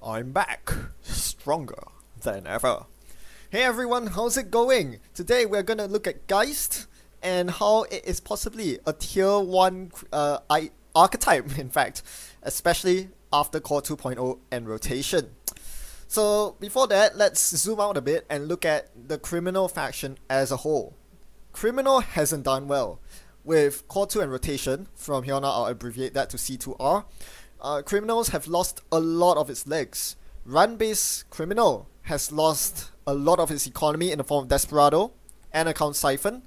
I'm back, stronger than ever. Hey everyone, how's it going? Today we're gonna look at Geist and how it is possibly a tier 1 archetype, in fact, especially after Core 2.0 and rotation. So before that, let's zoom out a bit and look at the Criminal faction as a whole. Criminal hasn't done well. With Core 2 and rotation, from here on out I'll abbreviate that to C2R, Criminals have lost a lot of its legs. Run-based Criminal has lost a lot of its economy in the form of Desperado and Account Siphon.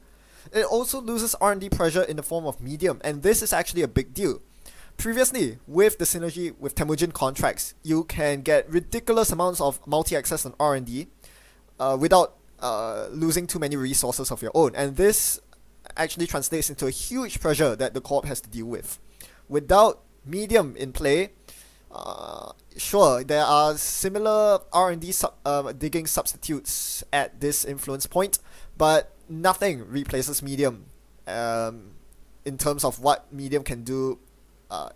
It also loses R&D pressure in the form of Medium, and this is actually a big deal. Previously, with the synergy with Temujin contracts, you can get ridiculous amounts of multi-access on R&D without losing too many resources of your own, and this actually translates into a huge pressure that the Corp has to deal with. Without Medium in play, sure, there are similar R&D digging substitutes at this influence point, but nothing replaces Medium in terms of what Medium can do,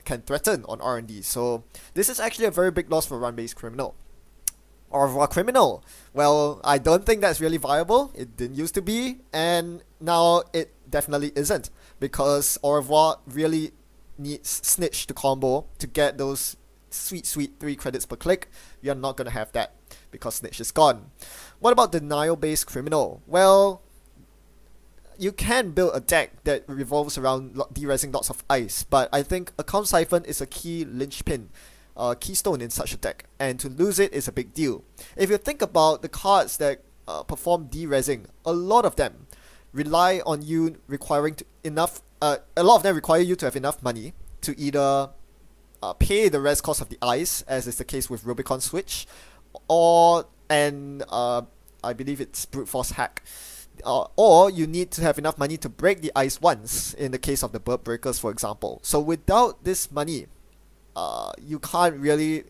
can threaten on R&D. So this is actually a very big loss for run-based Criminal. Au revoir Criminal. Well, I don't think that's really viable. It didn't used to be, and now it definitely isn't, because Au revoir really needs Snitch to combo to get those sweet 3 credits per click. You're not gonna have that because Snitch is gone. What about Denial based Criminal? Well, you can build a deck that revolves around derezzing lots of ice, but I think Account Siphon is a key linchpin, keystone in such a deck, and to lose it is a big deal. If you think about the cards that perform derezzing, a lot of them rely on you requiring a lot of them require you to have enough money to either pay the res cost of the ice, as is the case with Rubicon Switch, or I believe it's Brute Force Hack, or you need to have enough money to break the ice once, in the case of the Bird Breakers, for example. So without this money, you can't really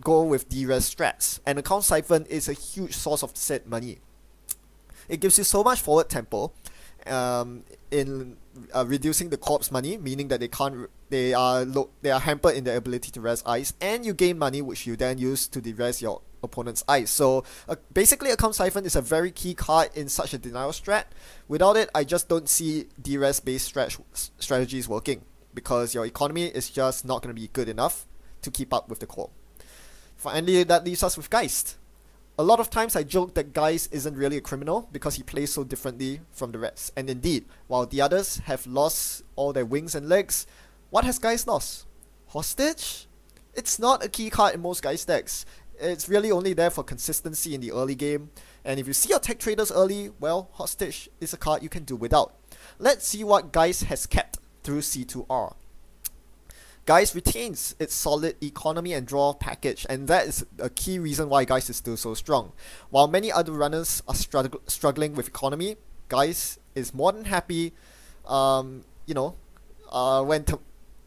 go with derez strats, and Account Siphon is a huge source of said money. It gives you so much forward tempo in reducing the corp's money, meaning that they are hampered in their ability to res ice, and you gain money which you then use to derez your opponent's ice. So basically, Account Siphon is a very key card in such a denial strat. Without it, I just don't see derez based strategies working, because your economy is just not going to be good enough to keep up with the corp. Finally, that leaves us with Geist. A lot of times I joke that Geist isn't really a criminal because he plays so differently from the rest. And indeed, while the others have lost all their wings and legs, what has Geist lost? Hostage? It's not a key card in most Geist decks. It's really only there for consistency in the early game. And if you see your tech traders early, well, Hostage is a card you can do without. Let's see what Geist has kept through C2R. Geist retains its solid economy and draw package, and that is a key reason why Geist is still so strong. While many other runners are struggling with economy, Geist is more than happy. When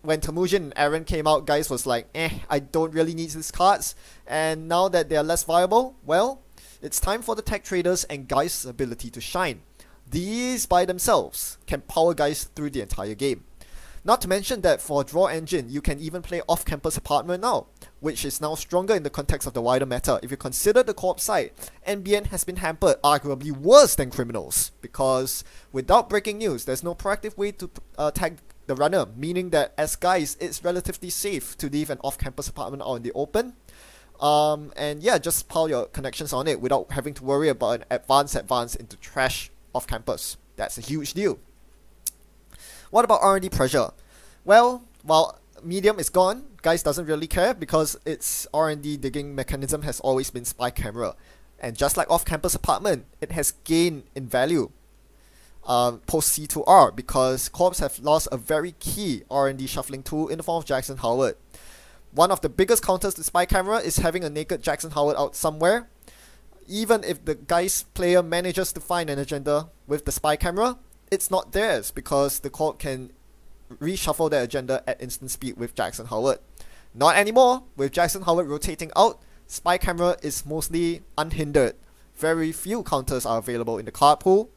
Temujin and Aaron came out, Geist was like, I don't really need these cards, and now that they are less viable, well, it's time for the tech traders and Geist's ability to shine. These by themselves can power Geist through the entire game. Not to mention that for Draw Engine, you can even play Off-Campus Apartment now, which is now stronger in the context of the wider meta. If you consider the co-op side, NBN has been hampered arguably worse than Criminals, because without breaking news, there's no proactive way to tag the runner, meaning that as Geist, it's relatively safe to leave an Off-Campus Apartment out in the open. And yeah, just pile your connections on it without having to worry about an advance into trash off-campus. That's a huge deal. What about R&D pressure? Well, while Medium is gone, Geist doesn't really care because its R&D digging mechanism has always been Spy Camera. And just like Off-Campus Apartment, it has gained in value post C2R, because Corps have lost a very key R&D shuffling tool in the form of Jackson Howard. One of the biggest counters to Spy Camera is having a naked Jackson Howard out somewhere. Even if the Geist player manages to find an agenda with the Spy Camera, it's not theirs, because the Corp can reshuffle their agenda at instant speed with Jackson Howard. Not anymore. With Jackson Howard rotating out, Spy Camera is mostly unhindered. Very few counters are available in the card pool,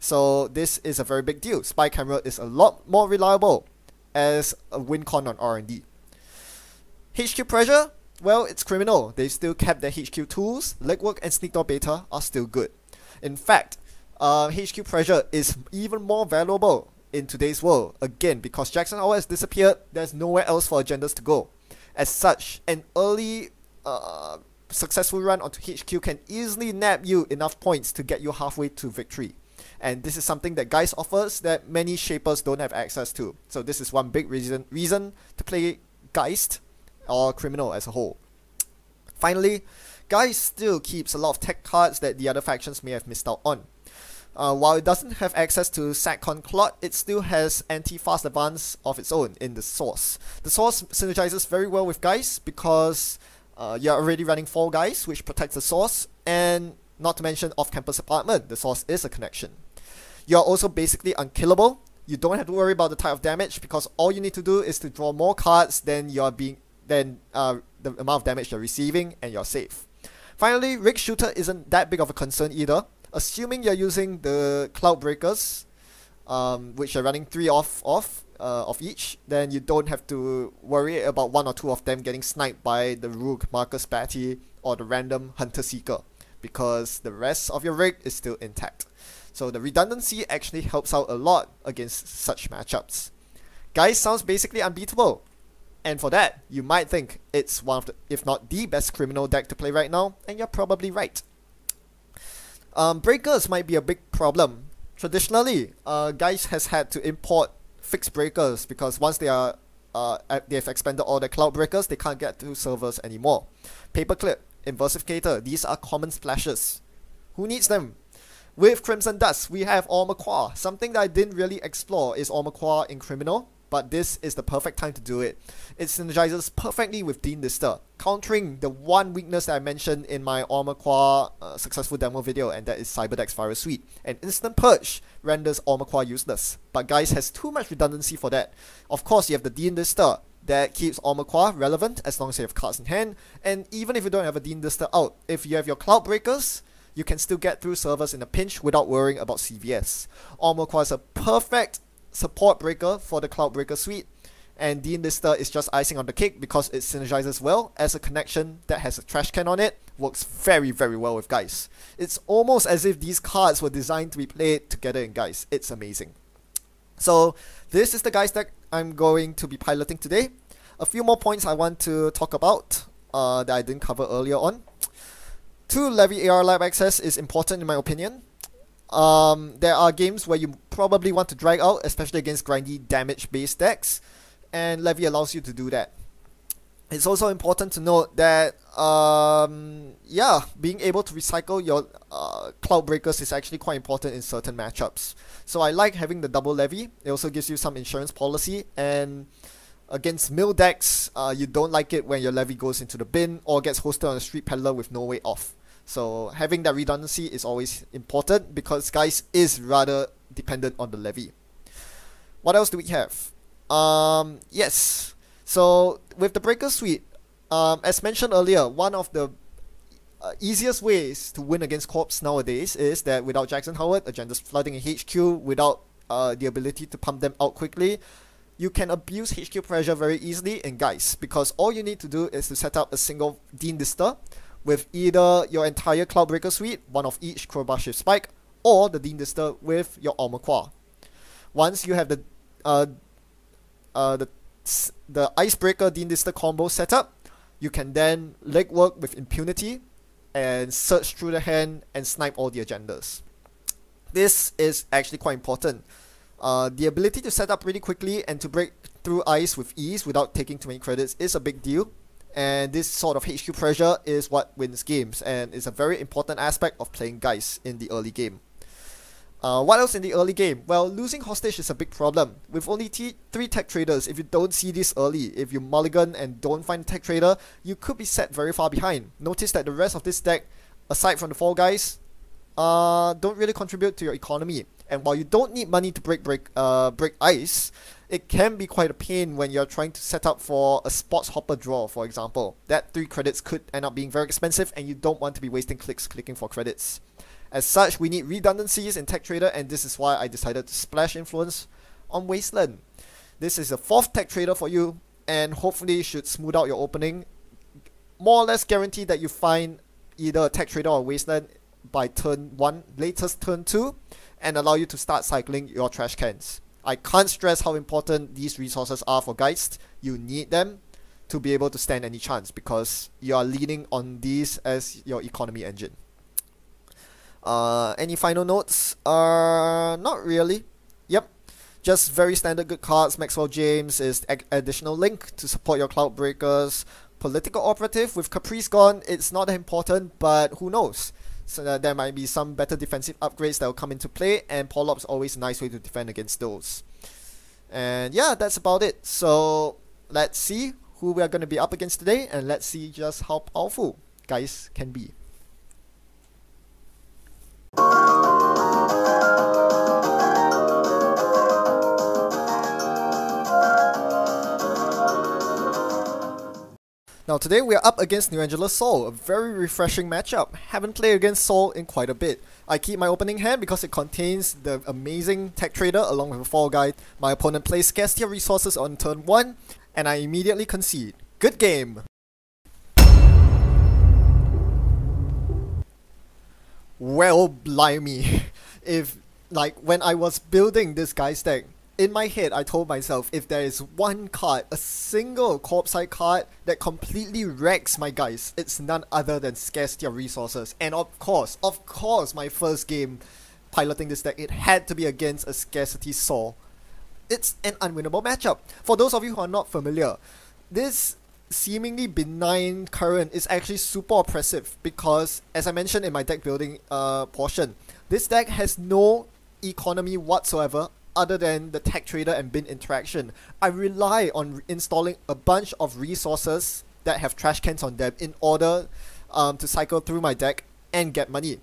so this is a very big deal. Spy Camera is a lot more reliable as a win con on R&D. HQ pressure? Well, it's criminal. They still kept their HQ tools. Legwork and Sneak Door Beta are still good. In fact, HQ pressure is even more valuable in today's world. Again, because Jackson Hole has disappeared, there's nowhere else for agendas to go. As such, an early successful run onto HQ can easily nab you enough points to get you halfway to victory. And this is something that Geist offers that many shapers don't have access to. So this is one big reason to play Geist or Criminal as a whole. Finally, Geist still keeps a lot of tech cards that the other factions may have missed out on. While it doesn't have access to SATCON Clot, it still has anti-fast advance of its own in the Source. The Source synergizes very well with Geist because you're already running 4 guys, which protects the Source, and not to mention off-campus apartment, the Source is a connection. You're also basically unkillable. You don't have to worry about the type of damage because all you need to do is to draw more cards than the amount of damage you're receiving, and you're safe. Finally, Rig Shooter isn't that big of a concern either. Assuming you're using the Cloud Breakers, which are running 3 of each, then you don't have to worry about 1 or 2 of them getting sniped by the Rook, Marcus Batty, or the random Hunter Seeker, because the rest of your rig is still intact. So the redundancy actually helps out a lot against such matchups. Geist sounds basically unbeatable, and for that, you might think it's one of the, if not the best criminal deck to play right now, and you're probably right. Breakers might be a big problem. Traditionally, Geist has had to import fixed breakers because once they have expanded all their cloud breakers, they can't get to servers anymore. Paperclip, Inversificator, these are common splashes. Who needs them? With Crimson Dust, we have Ormaquah. Something that I didn't really explore is Ormaquah in Criminal, but this is the perfect time to do it. It synergizes perfectly with Dean Lister, countering the one weakness that I mentioned in my Ormaquah successful demo video, and that is Cyberdeck's Virus Suite. An instant purge renders Ormaquah useless, but Geist has too much redundancy for that. Of course, you have the Dean Lister that keeps Ormaquah relevant as long as you have cards in hand, and even if you don't have a Dean Lister out, if you have your Cloud Breakers, you can still get through servers in a pinch without worrying about CVS. Ormaquah is a perfect support breaker for the Cloud Breaker suite, and Dean Lister is just icing on the cake because it synergizes well as a connection that has a trash can on it. Works very, very well with Geist. It's almost as if these cards were designed to be played together in Geist. It's amazing. So this is the Geist deck I'm going to be piloting today. A few more points I want to talk about that I didn't cover earlier on. 2 Levy AR Lab access is important in my opinion. There are games where you probably want to drag out, especially against grindy damage based decks, and Levy allows you to do that. It's also important to note that being able to recycle your Cloud Breakers is actually quite important in certain matchups. So I like having the double Levy. It also gives you some insurance policy, and against mill decks, you don't like it when your Levy goes into the bin or gets hosted on a Street Peddler with no way off. So having that redundancy is always important because Geist is rather dependent on the Levy. What else do we have? Yes. So with the Breaker Suite, as mentioned earlier, one of the easiest ways to win against Corps nowadays is that without Jackson Howard, agendas flooding in HQ, without the ability to pump them out quickly, you can abuse HQ pressure very easily in Geist, because all you need to do is to set up a single Dean Lister with either your entire Cloud Breaker suite, one of each Crowbar Shift Spike, or the Dean Lister with your Ormaquah. Once you have the Icebreaker Dean Lister combo set up, you can then legwork with impunity and search through the hand and snipe all the agendas. This is actually quite important. The ability to set up really quickly and to break through ice with ease without taking too many credits is a big deal, and this sort of HQ pressure is what wins games and is a very important aspect of playing Geist in the early game. What else in the early game? Well, losing hostage is a big problem. With only 3 tech traders, if you don't see this early, if you mulligan and don't find a tech trader, you could be set very far behind. Notice that the rest of this deck, aside from the 4 guys, don't really contribute to your economy. And while you don't need money to break ice, it can be quite a pain when you're trying to set up for a spots hopper draw, for example. That 3 credits could end up being very expensive, and you don't want to be wasting clicks clicking for credits. As such, we need redundancies in Tech Trader, and this is why I decided to splash Influence on Wasteland. This is the 4th Tech Trader for you, and hopefully should smooth out your opening, more or less guaranteed that you find either a tech trader or wasteland by turn 1, latest turn 2, and allow you to start cycling your trash cans. I can't stress how important these resources are for Geist. You need them to be able to stand any chance because you are leaning on these as your economy engine. Any final notes? Not really. Yep. Just very standard good cards. Maxwell James is additional link to support your cloud breakers. Political operative with Caprice gone, it's not that important, but who knows? So there might be some better defensive upgrades that will come into play, and Polop's always a nice way to defend against those. And yeah, that's about it. So let's see who we are going to be up against today, and let's see just how powerful guys can be. Now today we are up against New Angela Sol, a very refreshing matchup. Haven't played against Sol in quite a bit. I keep my opening hand because it contains the amazing Tech Trader along with a Fall Guide. My opponent plays Scarcity of Resources on turn 1, and I immediately concede. Good game! Well, blimey. If, like, when I was building this guy's deck, in my head, I told myself, if there is one card, a single corpsite card that completely wrecks my guys, it's none other than Scarcity of Resources. And of course, my first game piloting this deck, it had to be against a Scarcity Sol. It's an unwinnable matchup. For those of you who are not familiar, this seemingly benign current is actually super oppressive because, as I mentioned in my deck building portion, this deck has no economy whatsoever other than the Tech Trader and bin interaction. I rely on installing a bunch of resources that have trash cans on them in order to cycle through my deck and get money.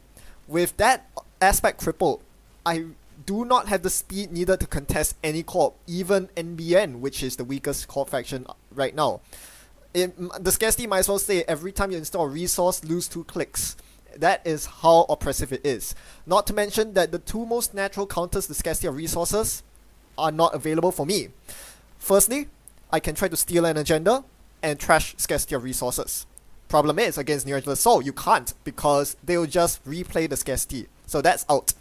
With that aspect crippled, I do not have the speed needed to contest any corp, even NBN, which is the weakest corp faction right now. The scarcity might as well say every time you install a resource, lose 2 clicks. That is how oppressive it is. Not to mention that the 2 most natural counters to Scarcity of Resources are not available for me. Firstly, I can try to steal an agenda and trash Scarcity of Resources. Problem is, against New Angela Sol, you can't because they will just replay the Scarcity. So that's out.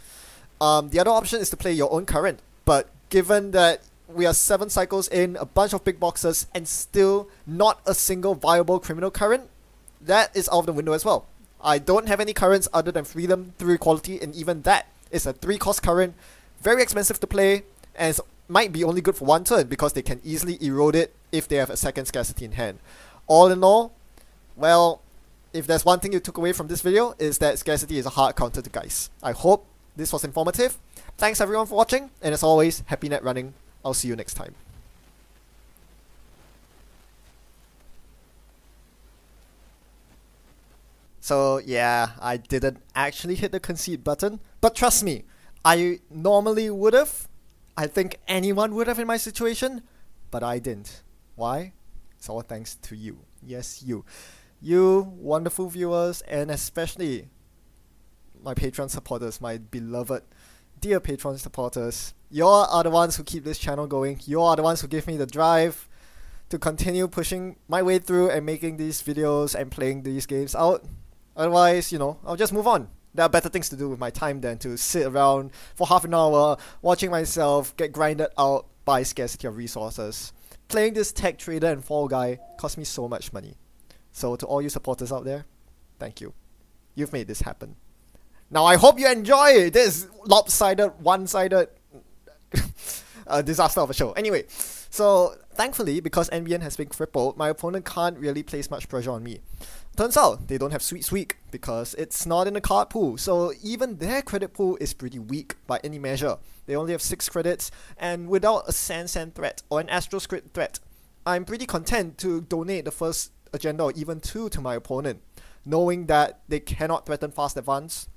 The other option is to play your own current, but given that we are 7 cycles in, a bunch of big boxes, and still not a single viable criminal current, that is out of the window as well. I don't have any currents other than Freedom, 3 Equality, and even that is a 3 cost current, very expensive to play, and might be only good for 1 turn because they can easily erode it if they have a second scarcity in hand. All in all, well, if there's one thing you took away from this video, is that scarcity is a hard counter to Geist. I hope this was informative. Thanks everyone for watching, and as always, happy net running. I'll see you next time. So yeah, I didn't actually hit the concede button, but trust me, I normally would have. I think anyone would have in my situation, but I didn't. Why? It's all thanks to you. Yes, you. You wonderful viewers, and especially my Patreon supporters, my beloved, dear Patreon supporters. You are the ones who keep this channel going. You are the ones who give me the drive to continue pushing my way through and making these videos and playing these games out. Otherwise, you know, I'll just move on. There are better things to do with my time than to sit around for half an hour watching myself get grinded out by Scarcity of Resources. Playing this Tech Trader and Fall Guy cost me so much money. So to all you supporters out there, thank you. You've made this happen. Now I hope you enjoy this lopsided, one-sided disaster of a show. Anyway, so thankfully, because NBN has been crippled, my opponent can't really place much pressure on me. Turns out, they don't have Sweet because it's not in the card pool, so even their credit pool is pretty weak by any measure. They only have 6 credits, and without a Sand threat or an Astroscript threat, I'm pretty content to donate the first agenda or even 2 to my opponent, knowing that they cannot threaten fast advance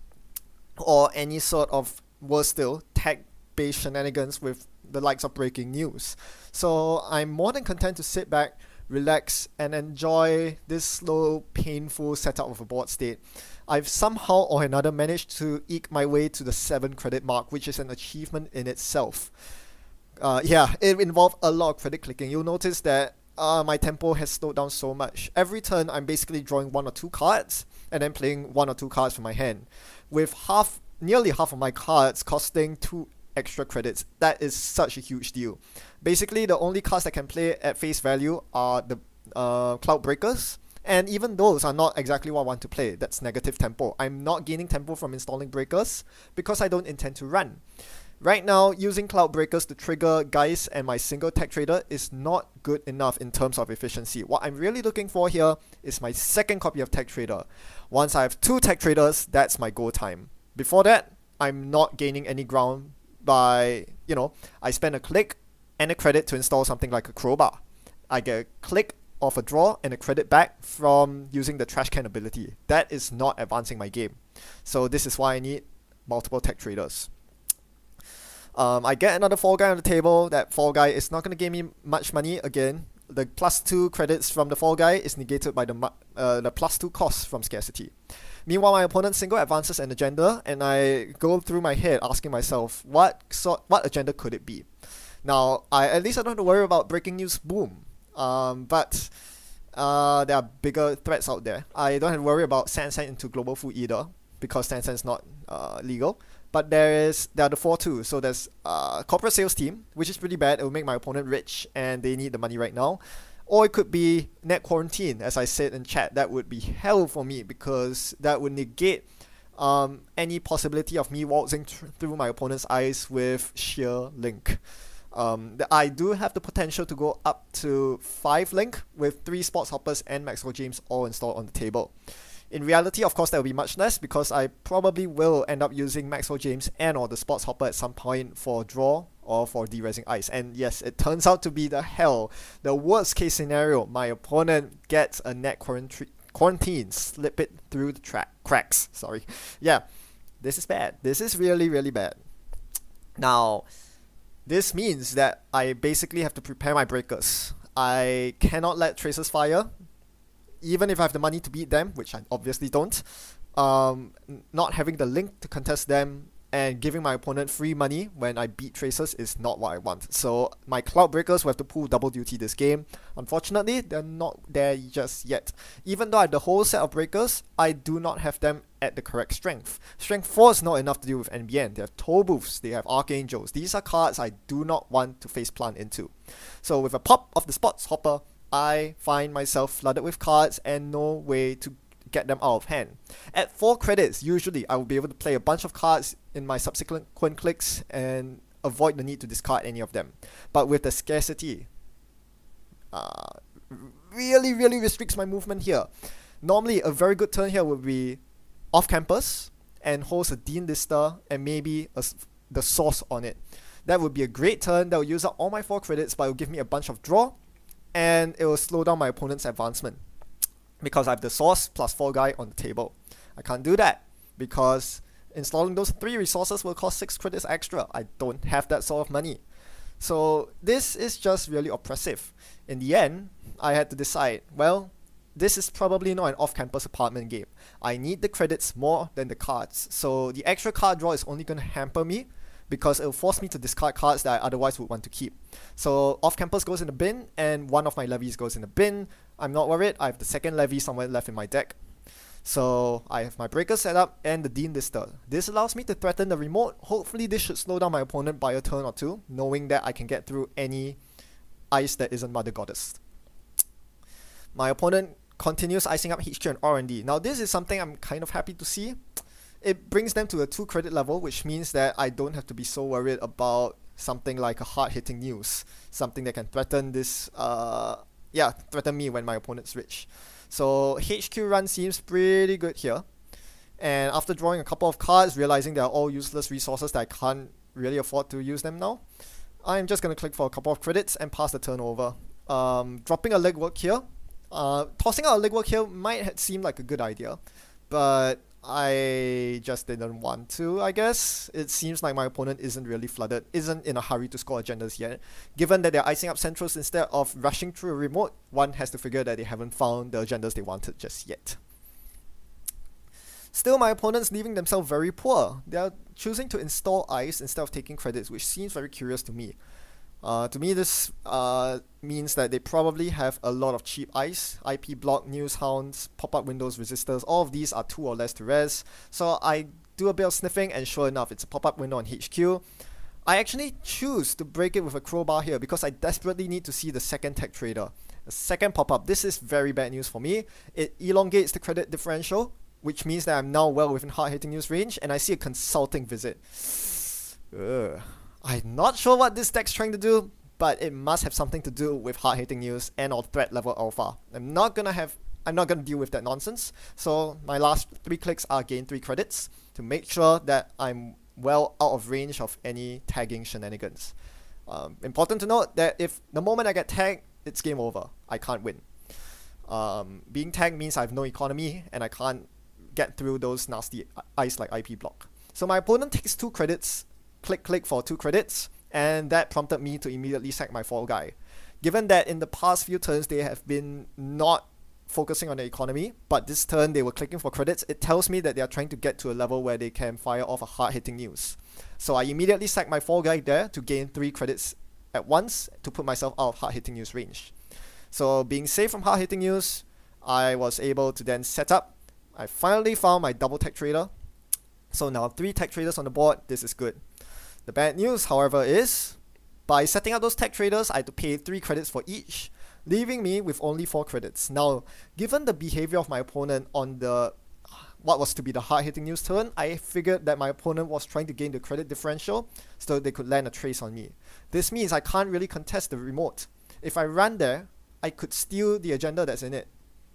or any sort of, worse still, tech-based shenanigans with the likes of breaking news. So I'm more than content to sit back, relax, and enjoy this slow, painful setup of a board state. I've somehow or another managed to eke my way to the 7 credit mark, which is an achievement in itself. Yeah, it involved a lot of credit clicking. You'll notice that my tempo has slowed down so much. Every turn, I'm basically drawing 1 or 2 cards and then playing 1 or 2 cards from my hand, with nearly half of my cards costing 2 extra credits. That is such a huge deal. Basically, the only cards I can play at face value are the Cloud Breakers, and even those are not exactly what I want to play. That's negative tempo. I'm not gaining tempo from installing breakers because I don't intend to run. Right now, using Cloud Breakers to trigger Geist and my single tech trader is not good enough in terms of efficiency. What I'm really looking for here is my second copy of Tech Trader. Once I have 2 Tech Traders, that's my go time. Before that, I'm not gaining any ground by, I spend a click and a credit to install something like a crowbar. I get a click of a draw and a credit back from using the trash can ability. That is not advancing my game. So this is why I need multiple Tech Traders. I get another fall guy on the table. That fall guy is not going to give me much money again. The +2 credits from the fall guy is negated by the +2 cost from scarcity. Meanwhile, my opponent's single advances an agenda, and I go through my head asking myself, what agenda could it be? Now, at least I don't have to worry about breaking news boom. But there are bigger threats out there. I don't have to worry about Sand into global food either, because Sand is not legal. But there are the 4 too. So there's corporate sales team, which is pretty bad. It will make my opponent rich, and they need the money right now. Or it could be net quarantine, as I said in chat. That would be hell for me, because that would negate any possibility of me waltzing through my opponent's eyes with sheer link. I do have the potential to go up to 5 link with 3 Sports Hoppers and Maxwell James all installed on the table. In reality, of course, there will be much less, because I probably will end up using Maxwell James and or the Sports Hopper at some point for draw or for de-resing ice. And yes, it turns out to be the worst case scenario. My opponent gets a net quarantine, slip it through the cracks. Sorry. Yeah, this is bad. This is really, really bad. Now, this means that I basically have to prepare my breakers. I cannot let Tracers fire, even if I have the money to beat them, which I obviously don't. Not having the link to contest them and giving my opponent free money when I beat Tracers is not what I want. So my Cloud Breakers will have to pull double duty this game. Unfortunately, they're not there just yet. Even though I have the whole set of breakers, I do not have them at the correct strength. Strength 4 is not enough to deal with NBN. They have Toll Booths, they have Archangels. These are cards I do not want to face plant into. So with a pop of the Sports Hopper, I find myself flooded with cards and no way to get them out of hand. At 4 credits, usually I will be able to play a bunch of cards in my subsequent clicks and avoid the need to discard any of them. But with the scarcity, really restricts my movement here. Normally, a very good turn here would be off campus and holds a Dean Lister and maybe the Source on it. That would be a great turn that will use up all my 4 credits, but it will give me a bunch of draw, and it will slow down my opponent's advancement, because I have the Source plus 4 guy on the table. I can't do that, because installing those 3 resources will cost 6 credits extra. I don't have that sort of money. So this is just really oppressive. In the end, I had to decide, well, this is probably not an off-campus apartment game. I need the credits more than the cards. So the extra card draw is only going to hamper me, because it will force me to discard cards that I otherwise would want to keep. So off-campus goes in the bin, and one of my levies goes in the bin. I'm not worried, I have the second levy somewhere left in my deck. So I have my breaker set up and the Dean Lister. This allows me to threaten the remote. Hopefully this should slow down my opponent by a turn or 2, knowing that I can get through any ice that isn't Mother Goddess. My opponent continues icing up HQ and R&D. Now this is something I'm kind of happy to see. It brings them to a 2 credit level, which means that I don't have to be so worried about something like a hard-hitting news. Something that can threaten this, threaten me when my opponent's rich. So HQ run seems pretty good here. And after drawing a couple of cards, realizing they are all useless resources that I can't really afford to use them now, I'm just going to click for a couple of credits and pass the turn over. Dropping a legwork here. Tossing out a legwork here might seem like a good idea, but I just didn't want to, I guess. It seems like my opponent isn't really flooded, isn't in a hurry to score agendas yet. Given that they're icing up centrals instead of rushing through a remote, one has to figure that they haven't found the agendas they wanted just yet. Still, my opponent's leaving themselves very poor. They're choosing to install ice instead of taking credits, which seems very curious to me. To me, this means that they probably have a lot of cheap ice, IP block, news hounds, pop-up windows, resistors. All of these are 2 or less to res. So I do a bit of sniffing, and sure enough, it's a pop-up window on HQ. I actually choose to break it with a crowbar here because I desperately need to see the second tech trader. The second pop-up. This is very bad news for me. It elongates the credit differential, which means that I'm now well within hard-hitting news range, and I see a consulting visit. I'm not sure what this deck's trying to do, but it must have something to do with hard-hitting news and or threat level alpha. I'm not gonna deal with that nonsense. So my last 3 clicks are gain 3 credits to make sure that I'm well out of range of any tagging shenanigans. Important to note that if the moment I get tagged, it's game over. I can't win. Being tagged means I have no economy and I can't get through those nasty ice like IP block. So my opponent takes 2 credits, click for 2 credits, and that prompted me to immediately sack my fall guy. Given that in the past few turns they have been not focusing on the economy, but this turn they were clicking for credits, it tells me that they are trying to get to a level where they can fire off a hard-hitting news. So I immediately sack my fall guy there to gain 3 credits at once to put myself out of hard-hitting news range. So being safe from hard-hitting news, I was able to then set up. I finally found my double tech trader. So now 3 tech traders on the board, this is good. The bad news, however, is by setting up those tech traders, I had to pay 3 credits for each, leaving me with only 4 credits. Now, given the behavior of my opponent on the what was to be the hard-hitting news turn, I figured that my opponent was trying to gain the credit differential so they could land a trace on me. This means I can't really contest the remote. If I run there, I could steal the agenda that's in it.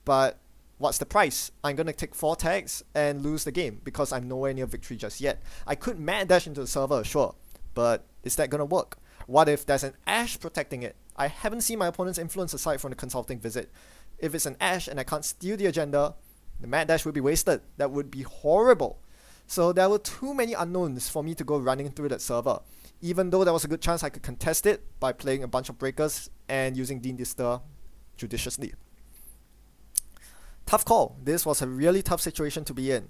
But what's the price? I'm going to take 4 tags and lose the game because I'm nowhere near victory just yet. I could mad dash into the server, sure, but is that going to work? What if there's an Ash protecting it? I haven't seen my opponent's influence aside from the consulting visit. If it's an Ash and I can't steal the agenda, the mad dash would be wasted. That would be horrible. So there were too many unknowns for me to go running through that server, even though there was a good chance I could contest it by playing a bunch of breakers and using Dean Dister judiciously. Tough call. This was a really tough situation to be in.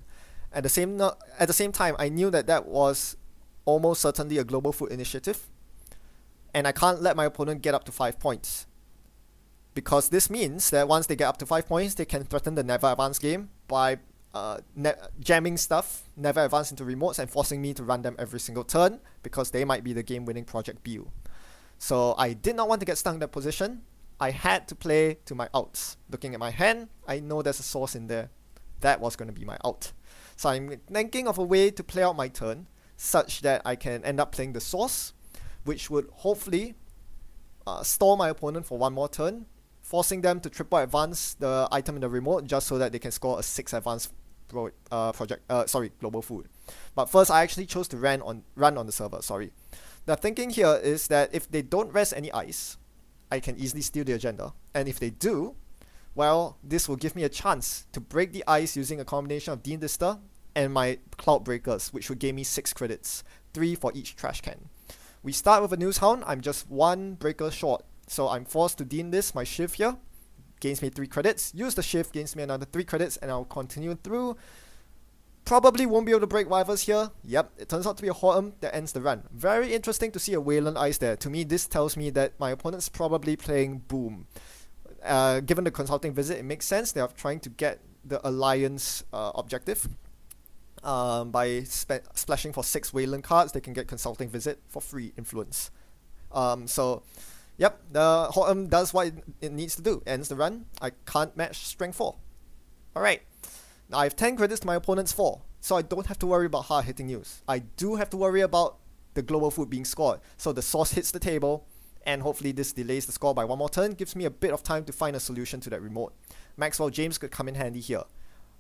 At the same time, I knew that that was almost certainly a global food initiative, and I can't let my opponent get up to 5 points. Because this means that once they get up to 5 points, they can threaten the never advance game by jamming stuff, never advance into remotes, and forcing me to run them every single turn because they might be the game-winning Project Bew. So I did not want to get stuck in that position. I had to play to my outs. Looking at my hand, I know there's a source in there. That was going to be my out. So I'm thinking of a way to play out my turn such that I can end up playing the source, which would hopefully stall my opponent for 1 more turn, forcing them to triple advance the item in the remote just so that they can score a 6 advance global food. But first, I actually chose to run on the server. The thinking here is that if they don't rest any ice, I can easily steal the agenda, and if they do, well, this will give me a chance to break the ice using a combination of Dean Dister and my Cloud Breakers, which would give me 6 credits, 3 for each trash can. We start with a News Hound. I'm just 1 breaker short, so I'm forced to Dean this, my Shift here, gains me 3 credits, use the Shift, gains me another 3 credits, and I'll continue through. Probably won't be able to break rivals here. Yep, it turns out to be a Hotem that ends the run. Very interesting to see a Wayland Ice there. To me, this tells me that my opponent's probably playing Boom. Given the consulting visit, it makes sense. They are trying to get the Alliance objective. By splashing for 6 Wayland cards, they can get consulting visit for free influence. So, yep, the Hotem does what it needs to do. Ends the run. I can't match strength 4. Alright. Now I have 10 credits to my opponent's 4, so I don't have to worry about hard-hitting news. I do have to worry about the global food being scored. So the source hits the table, and hopefully this delays the score by 1 more turn, gives me a bit of time to find a solution to that remote. Maxwell James could come in handy here.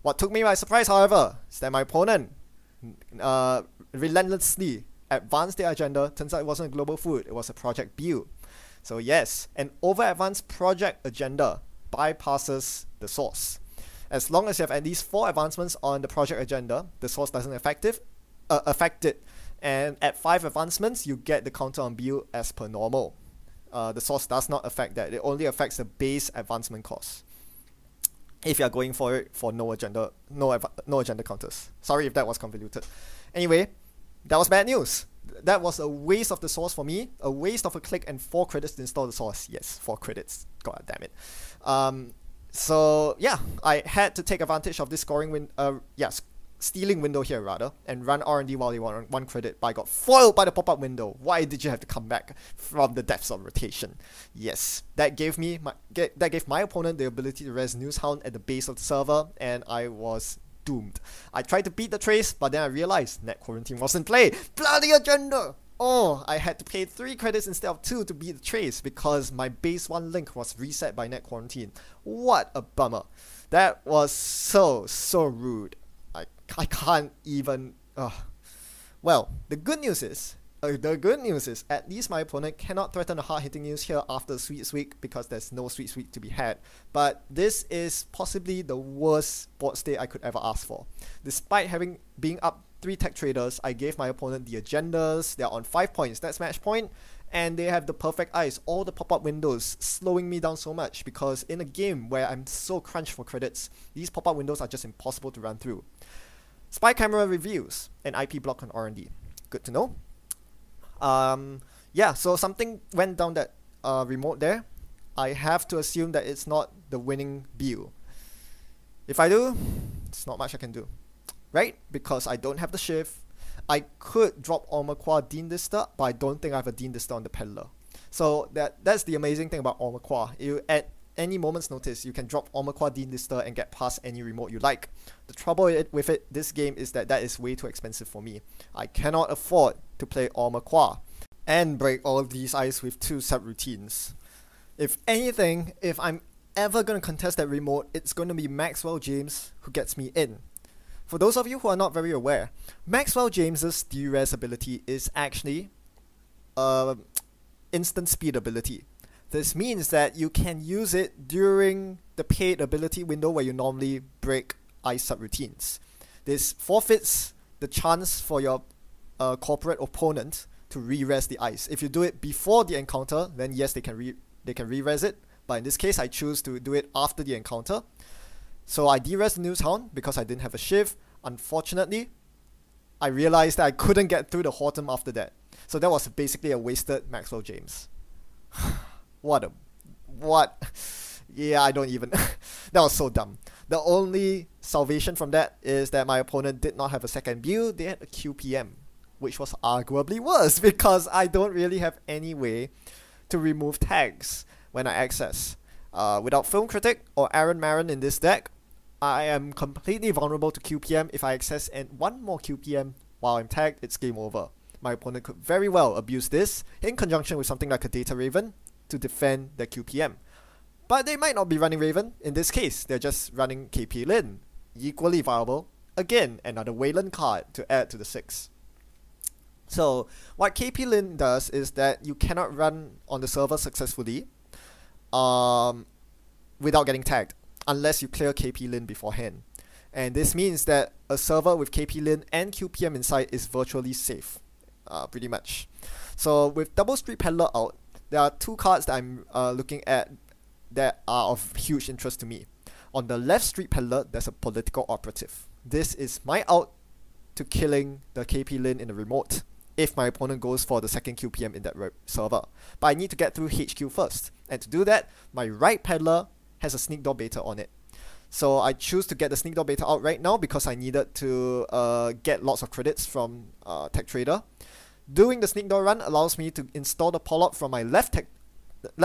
What took me by surprise, however, is that my opponent relentlessly advanced their agenda. Turns out it wasn't a global food, it was a Project Bew. So yes, an over-advanced project agenda bypasses the source. As long as you have at least 4 advancements on the project agenda, the source doesn't affect it. And at 5 advancements, you get the counter on Bew as per normal. The source does not affect that. It only affects the base advancement cost. If you are going for it for no agenda counters. Sorry if that was convoluted. Anyway, that was bad news. That was a waste of the source for me, a waste of a click and 4 credits to install the source. Yes, 4 credits. God damn it. So yeah, I had to take advantage of this stealing window here rather, and run R&D while they want 1 credit, but I got foiled by the pop-up window. Why did you have to come back from the depths of rotation? Yes, that gave my opponent the ability to res Newshound at the base of the server, and I was doomed. I tried to beat the trace, but then I realized net quarantine wasn't play. Bloody agenda! Oh, I had to pay 3 credits instead of 2 to beat the trace because my base 1 link was reset by net quarantine. What a bummer. That was so rude. I can't even... Well, the good news is at least my opponent cannot threaten a hard-hitting news here after the sweet sweep because there's no sweet sweep to be had. But this is possibly the worst board state I could ever ask for. Despite being up 3 tech traders, I gave my opponent the agendas. They're on 5 points, that's match point, and they have the perfect eyes, all the pop-up windows, slowing me down so much because in a game where I'm so crunched for credits, these pop-up windows are just impossible to run through. Spy camera reviews and IP block on R&D. Good to know. Yeah, so something went down that remote there. I have to assume that it's not the winning build. If I do, it's not much I can do. Right? Because I don't have the shift. I could drop Ormaquah Dean Lister, but I don't think I have a Dean Lister on the Peddler. So that's the amazing thing about Ormaquah. At any moment's notice, you can drop Ormaquah Dean Lister and get past any remote you like. The trouble with this game is that is way too expensive for me. I cannot afford to play Ormaquah and break all of these ice with 2 subroutines. If anything, if I'm ever going to contest that remote, it's going to be Maxwell James who gets me in. For those of you who are not very aware, Maxwell James's D-Res ability is actually instant speed ability. This means that you can use it during the paid ability window where you normally break ice subroutines. This forfeits the chance for your corporate opponent to re-res the ice. If you do it before the encounter, then yes, they can re-res it. But in this case, I choose to do it after the encounter. So I de-res the Newshound because I didn't have a shift. Unfortunately, I realized that I couldn't get through the Horton after that. So that was basically a wasted Maxwell James. What? Yeah, I don't even... That was so dumb. The only salvation from that is that my opponent did not have a second build. They had a QPM, which was arguably worse because I don't really have any way to remove tags when I access. Without Film Critic or Aaron Marin in this deck, I am completely vulnerable to QPM. If I access and 1 more QPM while I'm tagged, it's game over. My opponent could very well abuse this in conjunction with something like a Data Raven to defend their QPM. But they might not be running Raven. In this case, they're just running KP Lin. Equally viable. Again, another Wayland card to add to the 6. So, what KP Lin does is that you cannot run on the server successfully without getting tagged, unless you clear KP Lin beforehand. And this means that a server with KP Lin and QPM inside is virtually safe. Pretty much. So, with Double Street Peddler out, there are 2 cards that I'm looking at that are of huge interest to me. On the left Street Peddler, there's a Political Operative. This is my out to killing the KP Lin in the remote if my opponent goes for the second QPM in that server. But I need to get through HQ first. And to do that, my right Peddler has a Sneak Door Beta on it. So I choose to get the Sneak Door Beta out right now because I needed to get lots of credits from Tech Trader. Doing the Sneak Door run allows me to install the Polyp from my left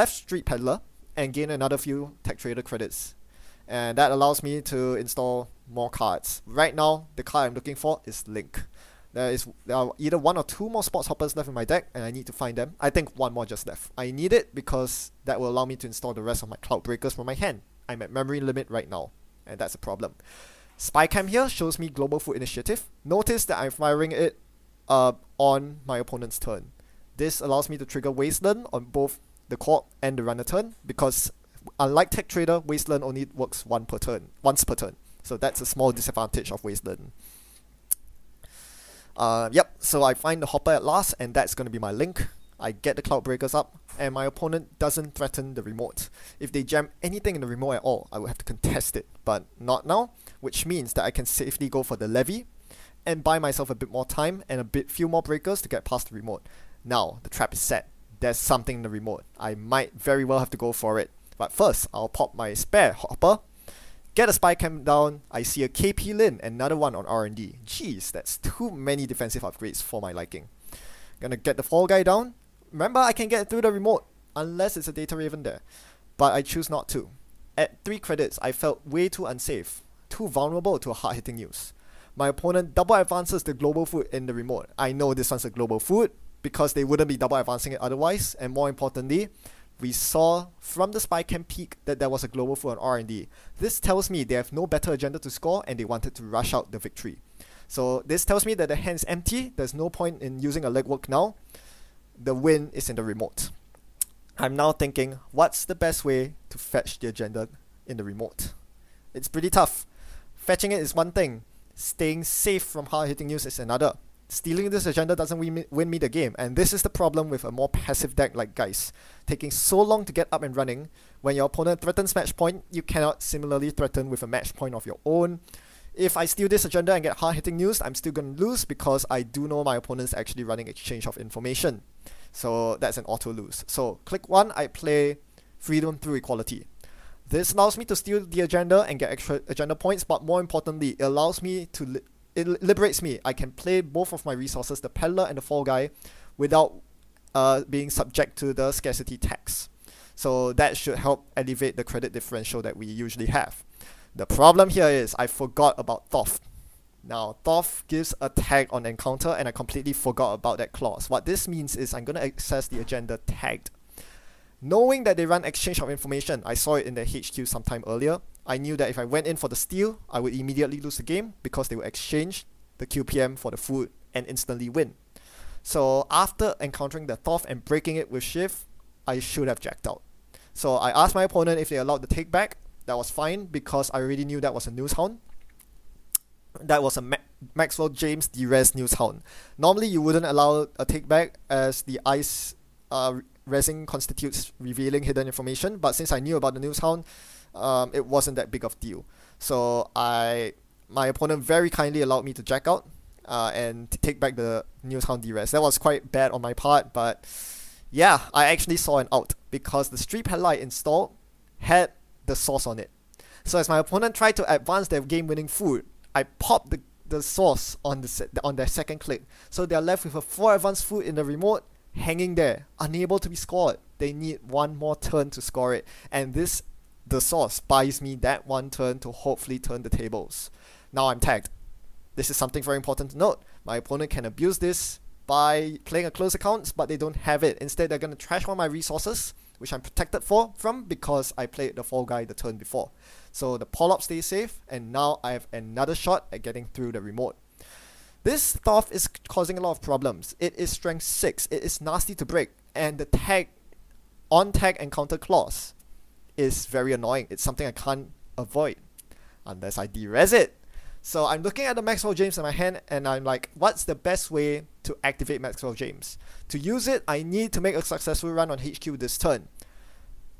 Street Peddler and gain another few Tech Trader credits. And that allows me to install more cards. Right now, the card I'm looking for is Link. There are either 1 or 2 more Sports Hoppers left in my deck, and I need to find them. I think 1 more just left. I need it because that will allow me to install the rest of my Cloud Breakers from my hand. I'm at memory limit right now, and that's a problem. Spy Cam here shows me Global Food Initiative. Notice that I'm firing it on my opponent's turn. This allows me to trigger Wasteland on both the Corp and the Runner turn, because unlike Tech Trader, Wasteland only works once per turn. So that's a small disadvantage of Wasteland. Yep, so I find the Hopper at last, and that's going to be my Link. I get the Cloud Breakers up, and my opponent doesn't threaten the remote. If they jam anything in the remote at all, I will have to contest it, but not now, which means that I can safely go for the Levy and buy myself a bit more time and few more breakers to get past the remote. Now, the trap is set. There's something in the remote. I might very well have to go for it. But first, I'll pop my spare hopper, get a spy cam down. I see a KP Lin, another one on R&D. Jeez, that's too many defensive upgrades for my liking. Gonna get the fall guy down. Remember, I can get through the remote, unless it's a data raven there. But I choose not to. At 3 credits, I felt way too unsafe, too vulnerable to a hard-hitting use. My opponent double advances the global food in the remote. I know this one's a global food, because they wouldn't be double advancing it otherwise, and more importantly, we saw from the spy cam peak that there was a global food on R&D. This tells me they have no better agenda to score and they wanted to rush out the victory. So this tells me that the hand's empty, there's no point in using a legwork now. The win is in the remote. I'm now thinking, what's the best way to fetch the agenda in the remote? It's pretty tough. Fetching it is one thing, staying safe from hard-hitting use is another. Stealing this agenda doesn't win me the game, and this is the problem with a more passive deck like Geist. Taking so long to get up and running, when your opponent threatens match point, you cannot similarly threaten with a match point of your own. If I steal this agenda and get hard-hitting news, I'm still going to lose because I do know my opponent's actually running exchange of information. So that's an auto lose. So click 1, I play Freedom Through Equality. This allows me to steal the agenda and get extra agenda points, but more importantly, it allows me to it liberates me. I can play both of my resources, the peddler and the fall guy, without being subject to the scarcity tax. So that should help elevate the credit differential that we usually have. The problem here is I forgot about Thoth. Now, Thoth gives a tag on encounter, and I completely forgot about that clause. What this means is I'm going to access the agenda tagged. Knowing that they run exchange of information, I saw it in the HQ sometime earlier, I knew that if I went in for the steal, I would immediately lose the game because they would exchange the QPM for the food and instantly win. So after encountering the Thoth and breaking it with Shift, I should have jacked out. So I asked my opponent if they allowed the take back. That was fine because I already knew that was a News Hound. That was a Maxwell James D-Res News Hound. Normally you wouldn't allow a take back as the ice resin constitutes revealing hidden information, but since I knew about the News Hound, it wasn't that big of a deal. So my opponent very kindly allowed me to jack out and take back the News Hound D-Res. That was quite bad on my part, but yeah, I actually saw an out because the Street Headlight installed had the source on it. So as my opponent tried to advance their game-winning food, I popped the source on their second click. So they're left with a 4 advanced food in the remote, hanging there, unable to be scored. They need one more turn to score it, and the source buys me that one turn to hopefully turn the tables. Now I'm tagged. This is something very important to note. My opponent can abuse this by playing a close accounts, but they don't have it. Instead, they're going to trash all my resources, which I'm protected from because I played the fall guy the turn before. So the pull-up stays safe, and now I have another shot at getting through the remote. This Thoth is causing a lot of problems. It is strength 6, it is nasty to break, and the on-tag encounter clause is very annoying. It's something I can't avoid unless I de-res it. So I'm looking at the Maxwell James in my hand and I'm like, what's the best way to activate Maxwell James? To use it, I need to make a successful run on HQ this turn.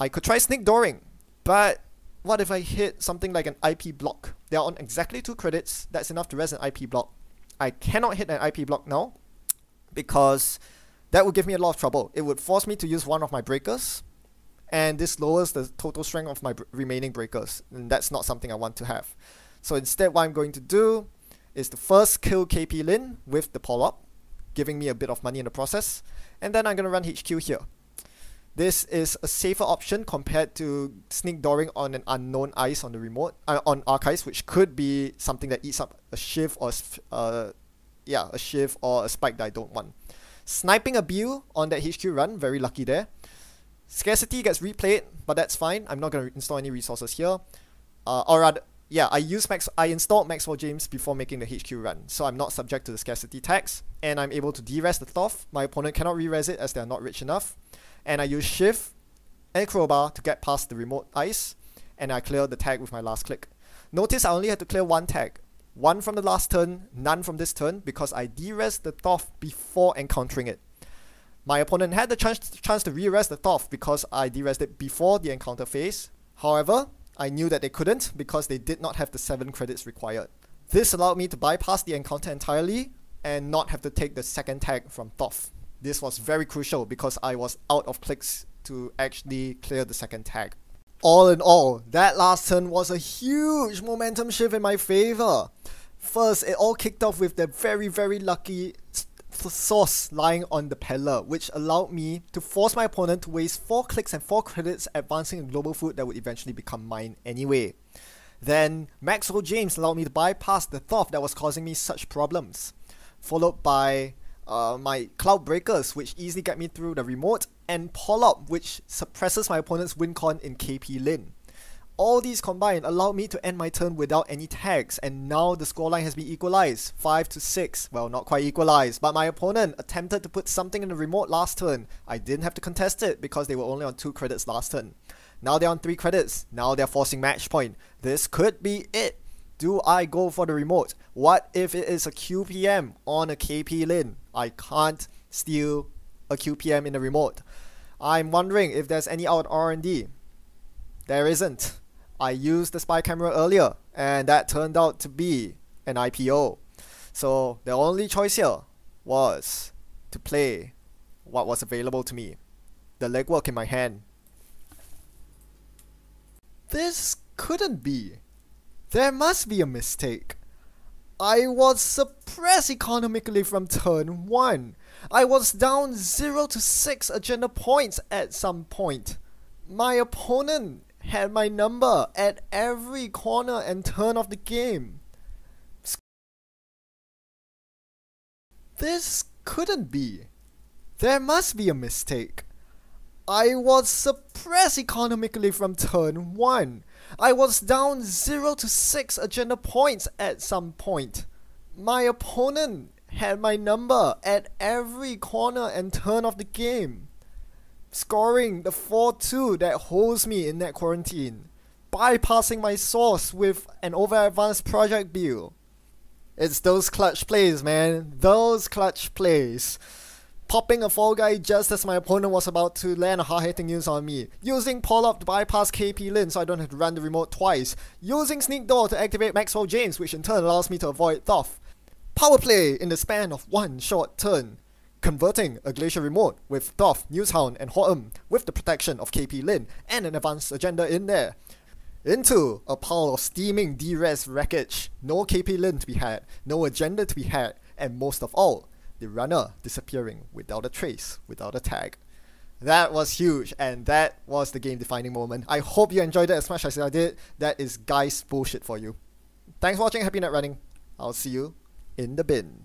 I could try sneak dooring, but what if I hit something like an IP block? They are on exactly 2 credits, that's enough to res an IP block. I cannot hit an IP block now because that would give me a lot of trouble. It would force me to use one of my breakers, and this lowers the total strength of my remaining breakers, and that's not something I want to have. So instead, what I'm going to do is to first kill KP Lin with the pull-up, giving me a bit of money in the process, and then I'm going to run HQ here. This is a safer option compared to sneak dooring on an unknown ice on the remote, on archives, which could be something that eats up a shift or a shift or a spike that I don't want. Sniping a Bill on that HQ run, very lucky there. Scarcity gets replayed, but that's fine. I'm not going to install any resources here. Or rather, yeah, I installed Maxwell James before making the HQ run, so I'm not subject to the scarcity tax, and I'm able to de-res the Thoth. My opponent cannot re-res it as they are not rich enough, and I use Shift and Crowbar to get past the remote ice, and I clear the tag with my last click. Notice I only had to clear 1 tag. 1 from the last turn, none from this turn, because I de-res the Thoth before encountering it. My opponent had the chance to re-res the Thoth because I de-resed it before the encounter phase. However, I knew that they couldn't because they did not have the 7 credits required. This allowed me to bypass the encounter entirely and not have to take the second tag from Thoth. This was very crucial because I was out of clicks to actually clear the second tag. All in all, that last turn was a huge momentum shift in my favor. First, it all kicked off with the very lucky source lying on the peddler, which allowed me to force my opponent to waste 4 clicks and 4 credits advancing a global food that would eventually become mine anyway. Then Maxwell James allowed me to bypass the Thoth that was causing me such problems, followed by my Cloud Breakers, which easily get me through the remote, and Pull-Up, which suppresses my opponent's win con in KP Lin. All these combined allowed me to end my turn without any tags, and now the scoreline has been equalized, 5-6. Well, not quite equalized, but my opponent attempted to put something in the remote last turn. I didn't have to contest it because they were only on 2 credits last turn. Now they're on 3 credits. Now they're forcing match point. This could be it. Do I go for the remote? What if it is a QPM on a KP Lin? I can't steal a QPM in the remote. I'm wondering if there's any out R&D. There isn't. I used the spy camera earlier, and that turned out to be an IPO. So the only choice here was to play what was available to me. The legwork in my hand. This couldn't be. There must be a mistake. I was suppressed economically from turn 1. I was down 0-6 agenda points at some point. My opponent had my number at every corner and turn of the game. This couldn't be. There must be a mistake. I was suppressed economically from turn 1. I was down 0-6 agenda points at some point. My opponent had my number at every corner and turn of the game, scoring the 4-2 that holds me in that quarantine, bypassing my source with an over-advanced project build. It's those clutch plays, man. Those clutch plays. Popping a fall guy just as my opponent was about to land a hard-hitting news on me. Using Pull-Up to bypass KP Lin so I don't have to run the remote twice. Using Sneak Door to activate Maxwell James, which in turn allows me to avoid Thoth. Power play in the span of one short turn. Converting a Glacier remote with Thoth, Newshound and Ho'em with the protection of KP Lin and an advanced agenda in there. Into a pile of steaming D-Res wreckage. No KP Lin to be had, no agenda to be had, and most of all, the runner disappearing without a trace, without a tag. That was huge, and that was the game-defining moment. I hope you enjoyed it as much as I did. That is Geist bullshit for you. Thanks for watching, happy net running. I'll see you in the bin.